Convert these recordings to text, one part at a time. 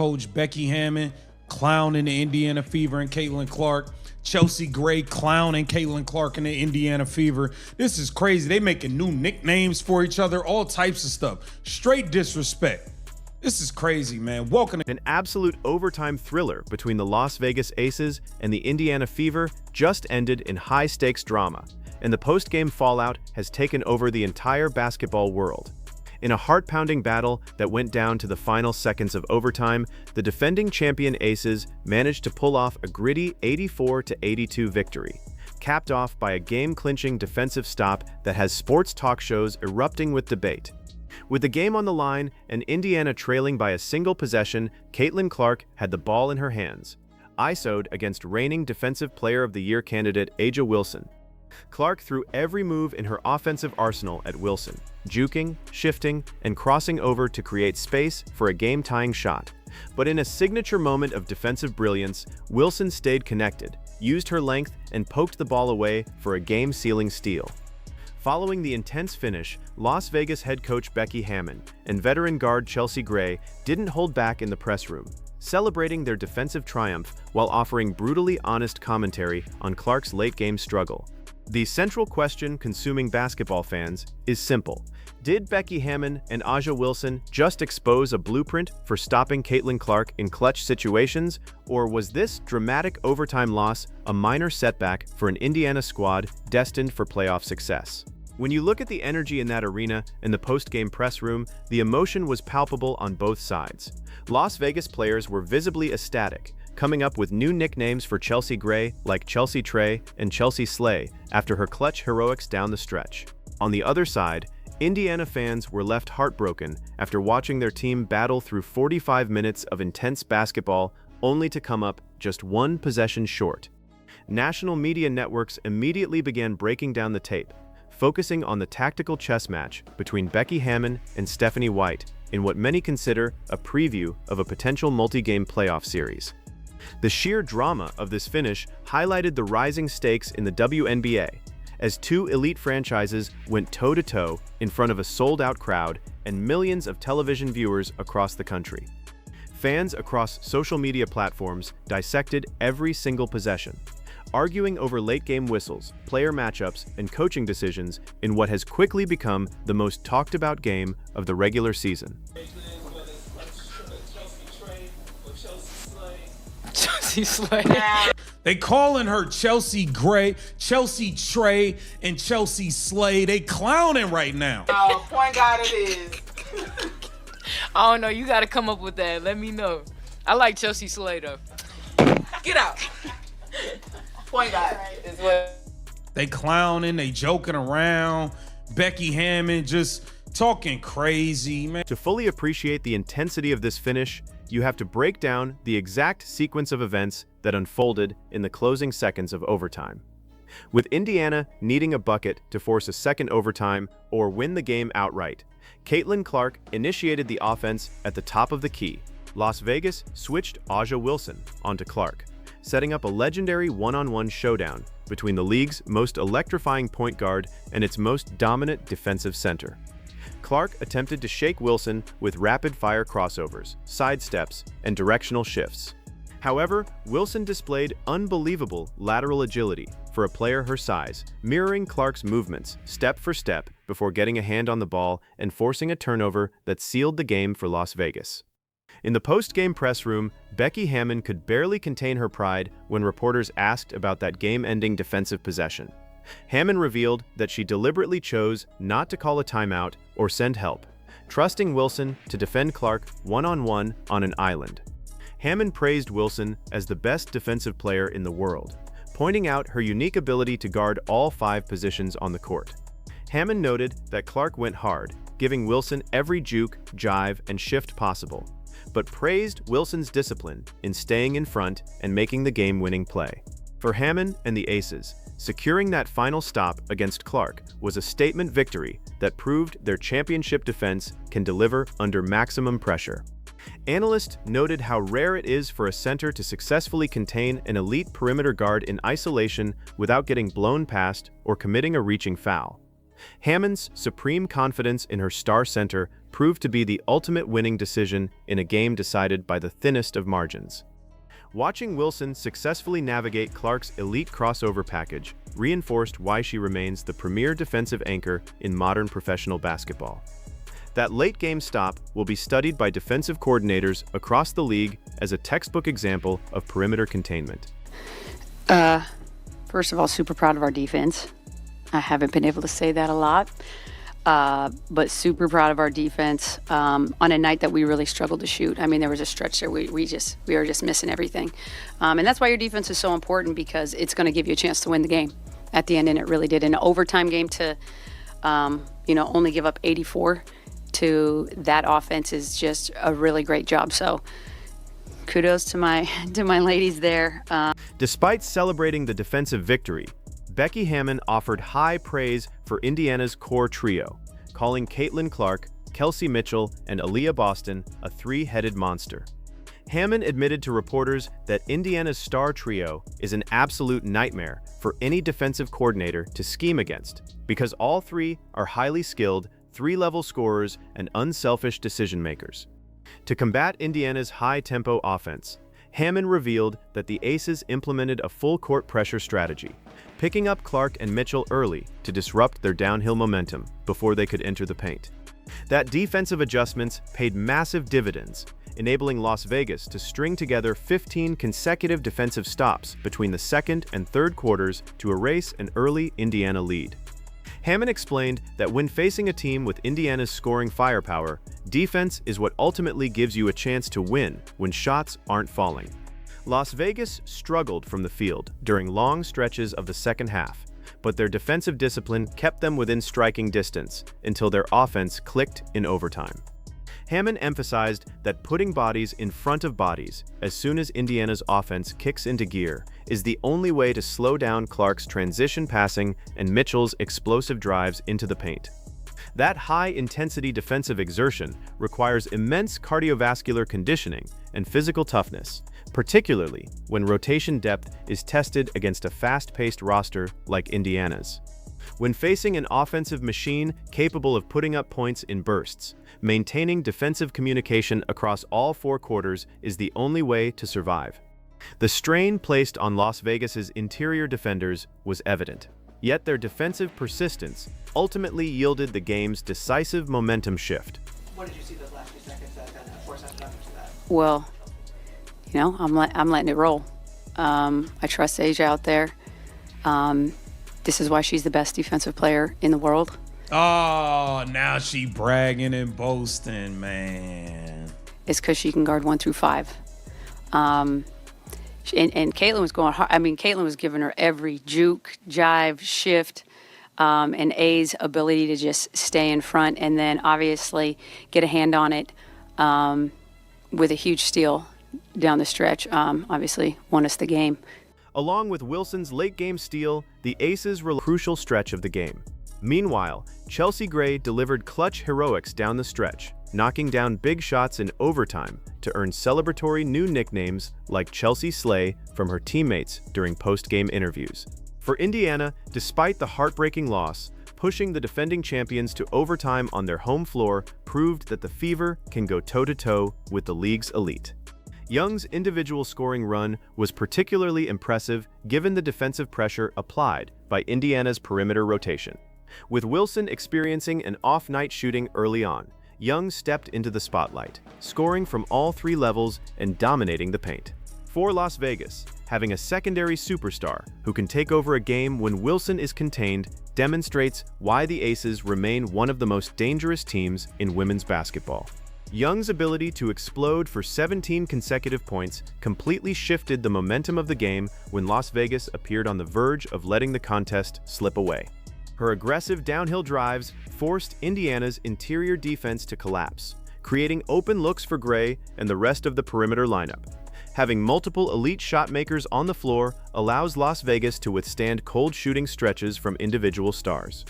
Coach Becky Hammon clowning the Indiana Fever and Caitlin Clark. Chelsea Gray clowning Caitlin Clark and the Indiana Fever. This is crazy. They making new nicknames for each other, all types of stuff. Straight disrespect. This is crazy, man. Welcome to An absolute overtime thriller between the Las Vegas Aces and the Indiana Fever just ended in high-stakes drama, and the post-game fallout has taken over the entire basketball world. In a heart-pounding battle that went down to the final seconds of overtime, the defending champion Aces managed to pull off a gritty 84-82 victory, capped off by a game-clinching defensive stop that has sports talk shows erupting with debate. With the game on the line and Indiana trailing by a single possession, Caitlin Clark had the ball in her hands, ISO'd against reigning Defensive Player of the Year candidate A'ja Wilson. Clark threw every move in her offensive arsenal at Wilson, juking, shifting, and crossing over to create space for a game-tying shot. But in a signature moment of defensive brilliance, Wilson stayed connected, used her length, and poked the ball away for a game-sealing steal. Following the intense finish, Las Vegas head coach Becky Hammon and veteran guard Chelsea Gray didn't hold back in the press room, celebrating their defensive triumph while offering brutally honest commentary on Clark's late-game struggle. The central question consuming basketball fans is simple. Did Becky Hammon and A'ja Wilson just expose a blueprint for stopping Caitlin Clark in clutch situations, or was this dramatic overtime loss a minor setback for an Indiana squad destined for playoff success? When you look at the energy in that arena and the post-game press room, the emotion was palpable on both sides. Las Vegas players were visibly ecstatic, coming up with new nicknames for Chelsea Gray like Chelsea Trey and Chelsea Slay after her clutch heroics down the stretch. On the other side, Indiana fans were left heartbroken after watching their team battle through 45 minutes of intense basketball only to come up just one possession short. National media networks immediately began breaking down the tape, focusing on the tactical chess match between Becky Hammon and Stephanie White in what many consider a preview of a potential multi-game playoff series. The sheer drama of this finish highlighted the rising stakes in the WNBA, as two elite franchises went toe-to-toe in front of a sold-out crowd and millions of television viewers across the country. Fans across social media platforms dissected every single possession, arguing over late-game whistles, player matchups, and coaching decisions in what has quickly become the most talked-about game of the regular season. Chelsea Slay. They calling her Chelsea Gray, Chelsea Trey, and Chelsea Slay. They clowning right now. Oh, point guard it is. I don't know. You got to come up with that. Let me know. I like Chelsea Slay, though. Get out. Point guard is what. They clowning, they joking around. Becky Hammon just talking crazy, man. To fully appreciate the intensity of this finish, you have to break down the exact sequence of events that unfolded in the closing seconds of overtime. With Indiana needing a bucket to force a second overtime or win the game outright, Caitlin Clark initiated the offense at the top of the key. Las Vegas switched A'ja Wilson onto Clark, setting up a legendary one-on-one showdown between the league's most electrifying point guard and its most dominant defensive center. Clark attempted to shake Wilson with rapid-fire crossovers, sidesteps, and directional shifts. However, Wilson displayed unbelievable lateral agility for a player her size, mirroring Clark's movements step for step before getting a hand on the ball and forcing a turnover that sealed the game for Las Vegas. In the post-game press room, Becky Hammon could barely contain her pride when reporters asked about that game-ending defensive possession. Hammon revealed that she deliberately chose not to call a timeout or send help, trusting Wilson to defend Clark one-on-one on an island. Hammon praised Wilson as the best defensive player in the world, pointing out her unique ability to guard all 5 positions on the court. Hammon noted that Clark went hard, giving Wilson every juke, jive, and shift possible, but praised Wilson's discipline in staying in front and making the game-winning play. For Hammon and the Aces, securing that final stop against Clark was a statement victory that proved their championship defense can deliver under maximum pressure. Analysts noted how rare it is for a center to successfully contain an elite perimeter guard in isolation without getting blown past or committing a reaching foul. Hammon's supreme confidence in her star center proved to be the ultimate winning decision in a game decided by the thinnest of margins. Watching Wilson successfully navigate Clark's elite crossover package reinforced why she remains the premier defensive anchor in modern professional basketball. That late-game stop will be studied by defensive coordinators across the league as a textbook example of perimeter containment. First of all, super proud of our defense. I haven't been able to say that a lot, but super proud of our defense on a night that we really struggled to shoot. I mean, there was a stretch there we were just missing everything, and that's why your defense is so important, because it's going to give you a chance to win the game at the end, and it really did. In an overtime game to, only give up 84 to that offense is just a really great job. So kudos to my ladies there. Despite celebrating the defensive victory, Becky Hammon offered high praise for Indiana's core trio, calling Caitlin Clark, Kelsey Mitchell, and Aaliyah Boston a three-headed monster. Hammon admitted to reporters that Indiana's star trio is an absolute nightmare for any defensive coordinator to scheme against, because all three are highly skilled, three-level scorers and unselfish decision-makers. To combat Indiana's high-tempo offense, Hammon revealed that the Aces implemented a full-court pressure strategy, picking up Clark and Mitchell early to disrupt their downhill momentum before they could enter the paint. That defensive adjustments paid massive dividends, enabling Las Vegas to string together 15 consecutive defensive stops between the second and third quarters to erase an early Indiana lead. Hammon explained that when facing a team with Indiana's scoring firepower, defense is what ultimately gives you a chance to win when shots aren't falling. Las Vegas struggled from the field during long stretches of the second half, but their defensive discipline kept them within striking distance until their offense clicked in overtime. Hammon emphasized that putting bodies in front of bodies as soon as Indiana's offense kicks into gear is the only way to slow down Clark's transition passing and Mitchell's explosive drives into the paint. That high-intensity defensive exertion requires immense cardiovascular conditioning and physical toughness, particularly when rotation depth is tested against a fast-paced roster like Indiana's. When facing an offensive machine capable of putting up points in bursts, maintaining defensive communication across all four quarters is the only way to survive. The strain placed on Las Vegas's interior defenders was evident, yet their defensive persistence ultimately yielded the game's decisive momentum shift. What did you see those last few seconds that kind of forced us to that? Well, I'm letting it roll. I trust Asia out there. This is why she's the best defensive player in the world. Oh, now she bragging and boasting, man. It's because she can guard 1 through 5. And Caitlin was going hard. I mean, Caitlin was giving her every juke, jive, shift, and A's ability to just stay in front and then obviously get a hand on it with a huge steal down the stretch. Obviously won us the game. Along with Wilson's late-game steal, the Aces were a crucial stretch of the game. Meanwhile, Chelsea Gray delivered clutch heroics down the stretch, knocking down big shots in overtime to earn celebratory new nicknames like Chelsea Slay from her teammates during post-game interviews. For Indiana, despite the heartbreaking loss, pushing the defending champions to overtime on their home floor proved that the Fever can go toe-to-toe with the league's elite. Young's individual scoring run was particularly impressive given the defensive pressure applied by Indiana's perimeter rotation. With Wilson experiencing an off-night shooting early on, Young stepped into the spotlight, scoring from all three levels and dominating the paint. For Las Vegas, having a secondary superstar who can take over a game when Wilson is contained demonstrates why the Aces remain one of the most dangerous teams in women's basketball. Young's ability to explode for 17 consecutive points completely shifted the momentum of the game when Las Vegas appeared on the verge of letting the contest slip away. Her aggressive downhill drives forced Indiana's interior defense to collapse, creating open looks for Gray and the rest of the perimeter lineup. Having multiple elite shot makers on the floor allows Las Vegas to withstand cold shooting stretches from individual stars.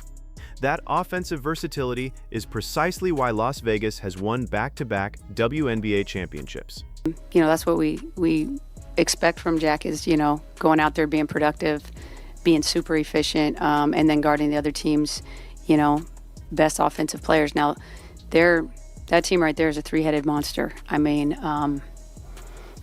That offensive versatility is precisely why Las Vegas has won back-to-back WNBA championships. That's what we expect from Jack is, going out there, being productive, being super efficient, and then guarding the other team's, best offensive players. Now, they're That team right there is a three-headed monster. I mean,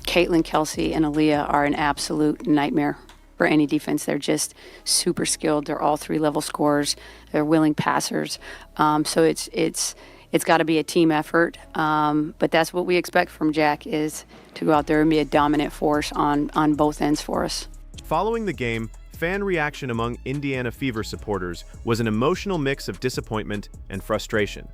Caitlin, Kelsey, and Aaliyah are an absolute nightmare for any defense. They're just super skilled. They're all three-level scorers. They're willing passers. So it's got to be a team effort. But that's what we expect from Jack, is to go out there and be a dominant force on both ends for us. Following the game, fan reaction among Indiana Fever supporters was an emotional mix of disappointment and frustration.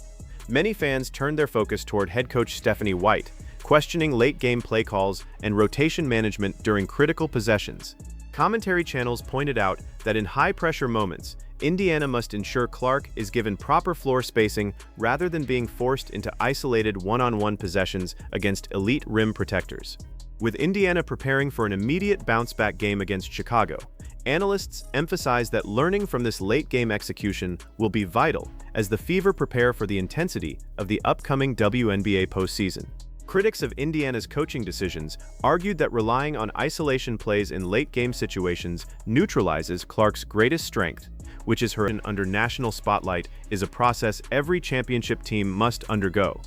Many fans turned their focus toward head coach Stephanie White, questioning late-game play calls and rotation management during critical possessions. Commentary channels pointed out that in high-pressure moments, Indiana must ensure Clark is given proper floor spacing rather than being forced into isolated one-on-one possessions against elite rim protectors. With Indiana preparing for an immediate bounce-back game against Chicago, analysts emphasize that learning from this late-game execution will be vital as the Fever prepare for the intensity of the upcoming WNBA postseason. Critics of Indiana's coaching decisions argued that relying on isolation plays in late-game situations neutralizes Clark's greatest strength, which is her under national spotlight, is a process every championship team must undergo.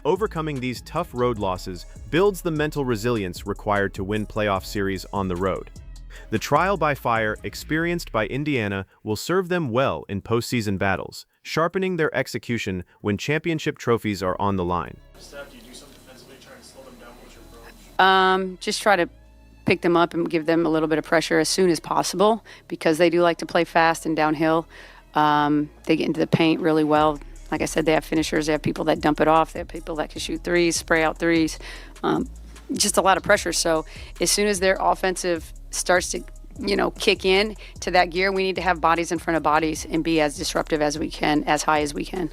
Overcoming these tough road losses builds the mental resilience required to win playoff series on the road. The trial by fire experienced by Indiana will serve them well in postseason battles, sharpening their execution when championship trophies are on the line. Steph, do you do something defensively, try and slow them down? What's your approach? Just try to pick them up and give them a little bit of pressure as soon as possible, because they do like to play fast and downhill. They get into the paint really well. Like I said, they have finishers. They have people that dump it off. They have people that can shoot threes, spray out threes. Just a lot of pressure. So as soon as their offensive starts to, kick in to that gear, we need to have bodies in front of bodies and be as disruptive as we can, as high as we can.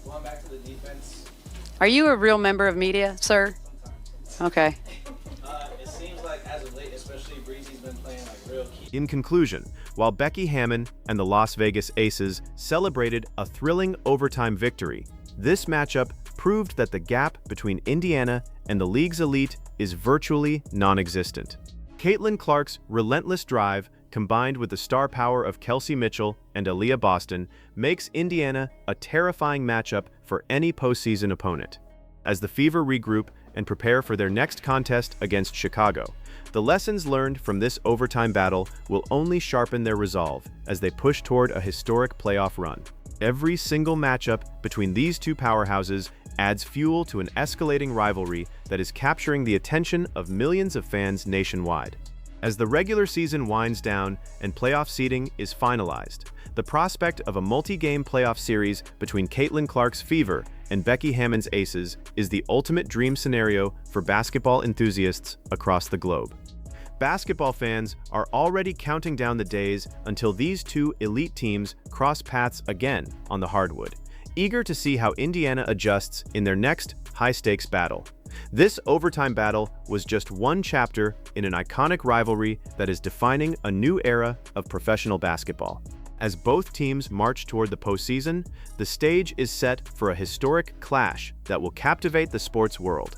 Going back to the defense. Are you a real member of media, sir? Sometimes. Okay. It seems like as of late, especially Breezy's been playing like real key. In conclusion, while Becky Hammon and the Las Vegas Aces celebrated a thrilling overtime victory, this matchup proved that the gap between Indiana and the league's elite is virtually non-existent. Caitlin Clark's relentless drive, combined with the star power of Kelsey Mitchell and Aaliyah Boston, makes Indiana a terrifying matchup for any postseason opponent. As the Fever regroup and prepare for their next contest against Chicago, the lessons learned from this overtime battle will only sharpen their resolve as they push toward a historic playoff run. Every single matchup between these two powerhouses adds fuel to an escalating rivalry that is capturing the attention of millions of fans nationwide. As the regular season winds down and playoff seeding is finalized, the prospect of a multi-game playoff series between Caitlin Clark's Fever and Becky Hammon's Aces is the ultimate dream scenario for basketball enthusiasts across the globe. Basketball fans are already counting down the days until these two elite teams cross paths again on the hardwood, eager to see how Indiana adjusts in their next high-stakes battle. This overtime battle was just one chapter in an iconic rivalry that is defining a new era of professional basketball. As both teams march toward the postseason, the stage is set for a historic clash that will captivate the sports world.